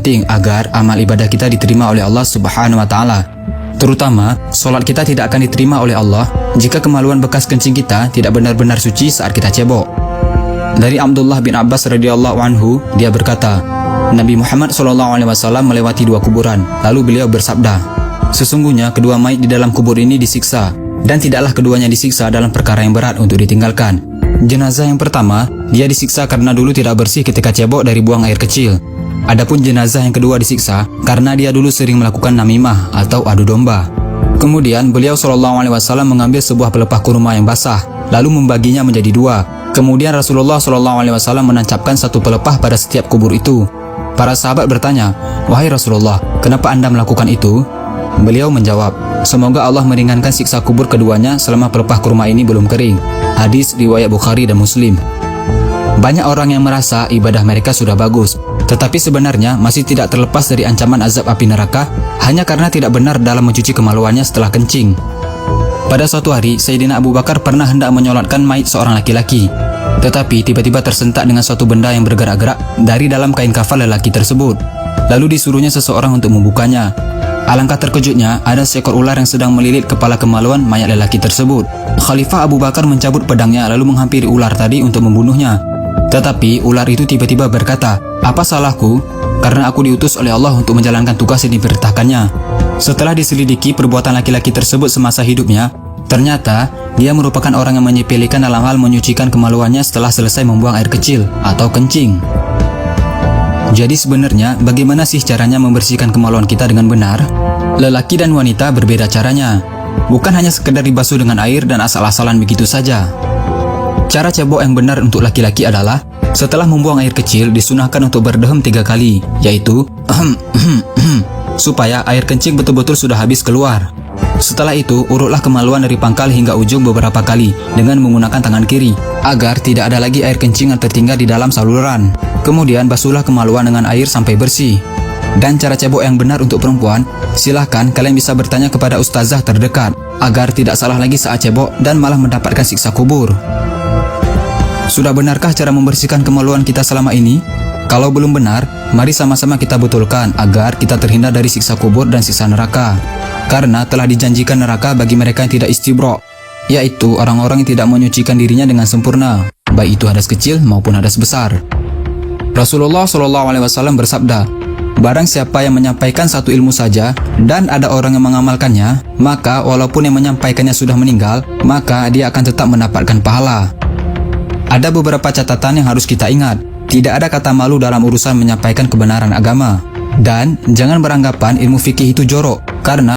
penting agar amal ibadah kita diterima oleh Allah Subhanahu wa taala. Terutama, solat kita tidak akan diterima oleh Allah jika kemaluan bekas kencing kita tidak benar-benar suci saat kita cebok. Dari Abdullah bin Abbas radhiyallahu anhu, dia berkata, Nabi Muhammad SAW melewati 2 kuburan, lalu beliau bersabda, sesungguhnya kedua mayit di dalam kubur ini disiksa, dan tidaklah keduanya disiksa dalam perkara yang berat untuk ditinggalkan. Jenazah yang pertama, dia disiksa karena dulu tidak bersih ketika cebok dari buang air kecil. Adapun jenazah yang kedua disiksa karena dia dulu sering melakukan namimah atau adu domba. Kemudian beliau SAW mengambil sebuah pelepah kurma yang basah, lalu membaginya menjadi 2. Kemudian Rasulullah SAW menancapkan 1 pelepah pada setiap kubur itu. Para sahabat bertanya, wahai Rasulullah, kenapa Anda melakukan itu? Beliau menjawab, semoga Allah meringankan siksa kubur keduanya selama pelepah kurma ini belum kering. Hadis riwayat Bukhari dan Muslim. Banyak orang yang merasa ibadah mereka sudah bagus, tetapi sebenarnya masih tidak terlepas dari ancaman azab api neraka hanya karena tidak benar dalam mencuci kemaluannya setelah kencing. Pada suatu hari, Sayyidina Abu Bakar pernah hendak menyolatkan mayit seorang laki-laki, tetapi tiba-tiba tersentak dengan suatu benda yang bergerak-gerak dari dalam kain kafan lelaki tersebut. Lalu disuruhnya seseorang untuk membukanya. Alangkah terkejutnya, ada seekor ular yang sedang melilit kepala kemaluan mayat lelaki tersebut. Khalifah Abu Bakar mencabut pedangnya lalu menghampiri ular tadi untuk membunuhnya. Tetapi ular itu tiba-tiba berkata, apa salahku? Karena aku diutus oleh Allah untuk menjalankan tugas yang diperintahkannya. Setelah diselidiki perbuatan laki-laki tersebut semasa hidupnya, ternyata dia merupakan orang yang menyepelekan dalam hal menyucikan kemaluannya setelah selesai membuang air kecil atau kencing. Jadi sebenarnya bagaimana sih caranya membersihkan kemaluan kita dengan benar? Lelaki dan wanita berbeda caranya. Bukan hanya sekedar dibasuh dengan air dan asal-asalan begitu saja. Cara cebok yang benar untuk laki-laki adalah setelah membuang air kecil disunahkan untuk berdehem 3 kali, yaitu supaya air kencing betul-betul sudah habis keluar. Setelah itu, urutlah kemaluan dari pangkal hingga ujung beberapa kali dengan menggunakan tangan kiri, agar tidak ada lagi air kencing yang tertinggal di dalam saluran. Kemudian basuhlah kemaluan dengan air sampai bersih. Dan cara cebok yang benar untuk perempuan, silahkan kalian bisa bertanya kepada ustazah terdekat, agar tidak salah lagi saat cebok dan malah mendapatkan siksa kubur. Sudah benarkah cara membersihkan kemaluan kita selama ini? Kalau belum benar, mari sama-sama kita betulkan agar kita terhindar dari siksa kubur dan siksa neraka. Karena telah dijanjikan neraka bagi mereka yang tidak istibro, yaitu orang-orang yang tidak menyucikan dirinya dengan sempurna, baik itu hadas kecil maupun hadas besar. Rasulullah SAW bersabda, barang siapa yang menyampaikan satu ilmu saja dan ada orang yang mengamalkannya, maka walaupun yang menyampaikannya sudah meninggal, maka dia akan tetap mendapatkan pahala. Ada beberapa catatan yang harus kita ingat. Tidak ada kata malu dalam urusan menyampaikan kebenaran agama. Dan jangan beranggapan ilmu fikih itu jorok, karena